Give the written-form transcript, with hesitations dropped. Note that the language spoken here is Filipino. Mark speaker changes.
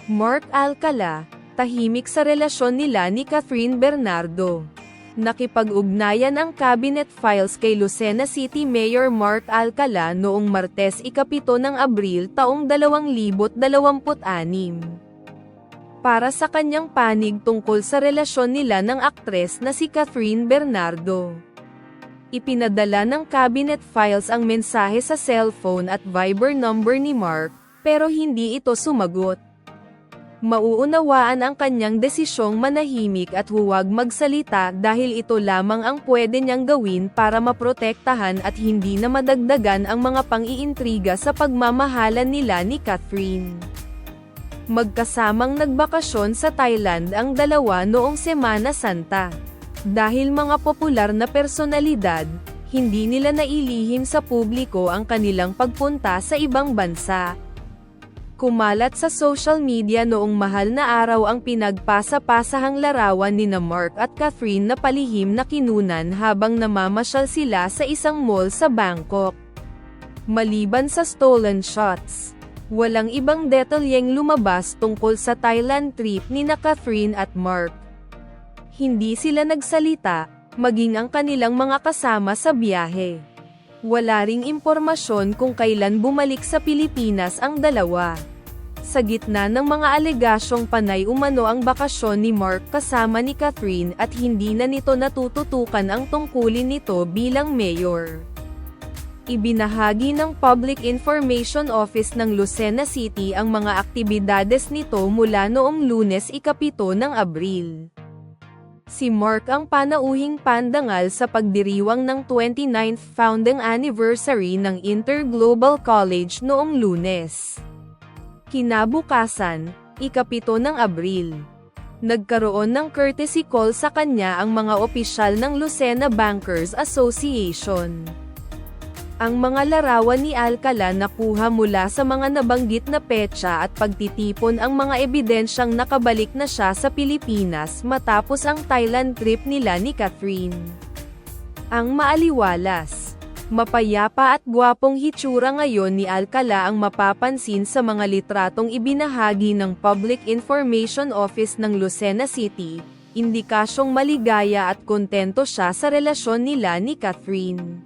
Speaker 1: Mark Alcala, tahimik sa relasyon nila ni Catherine Bernardo. Nakipag-ugnayan ang cabinet files kay Lucena City Mayor Mark Alcala noong Martes 7 ng Abril taong 2026. Para sa kanyang panig tungkol sa relasyon nila ng aktres na si Catherine Bernardo. Ipinadala ng cabinet files ang mensahe sa cellphone at Viber number ni Mark, pero hindi ito sumagot. Mauunawaan ang kanyang desisyong manahimik at huwag magsalita dahil ito lamang ang pwede niyang gawin para maprotektahan at hindi na madagdagan ang mga pang-iintriga sa pagmamahalan nila ni Catherine. Magkasamang nagbakasyon sa Thailand ang dalawa noong Semana Santa. Dahil mga popular na personalidad, hindi nila nailihim sa publiko ang kanilang pagpunta sa ibang bansa. Kumalat sa social media noong mahal na araw ang pinagpasa-pasahang larawan nina Mark at Catherine na palihim na kinunan habang namamasyal sila sa isang mall sa Bangkok. Maliban sa stolen shots, walang ibang detalyeng lumabas tungkol sa Thailand trip nina Catherine at Mark. Hindi sila nagsalita, maging ang kanilang mga kasama sa biyahe. Wala ring impormasyon kung kailan bumalik sa Pilipinas ang dalawa. Sa gitna ng mga alegasyong panay umano ang bakasyon ni Mark kasama ni Catherine at hindi na nito natututukan ang tungkulin nito bilang mayor. Ibinahagi ng Public Information Office ng Lucena City ang mga aktibidades nito mula noong Lunes 7 ng Abril. Si Mark ang panauhing pandangal sa pagdiriwang ng 29th founding anniversary ng Interglobal College noong Lunes. Kinabukasan, 7 ng Abril. Nagkaroon ng courtesy call sa kanya ang mga opisyal ng Lucena Bankers Association. Ang mga larawan ni Alcala nakuha mula sa mga nabanggit na petsa at pagtitipon ang mga ebidensyang nakabalik na siya sa Pilipinas matapos ang Thailand trip nila ni Catherine. Ang maaliwalas, mapayapa at gwapong hitsura ngayon ni Alcala ang mapapansin sa mga litratong ibinahagi ng Public Information Office ng Lucena City, indikasyong maligaya at kontento siya sa relasyon nila ni Catherine.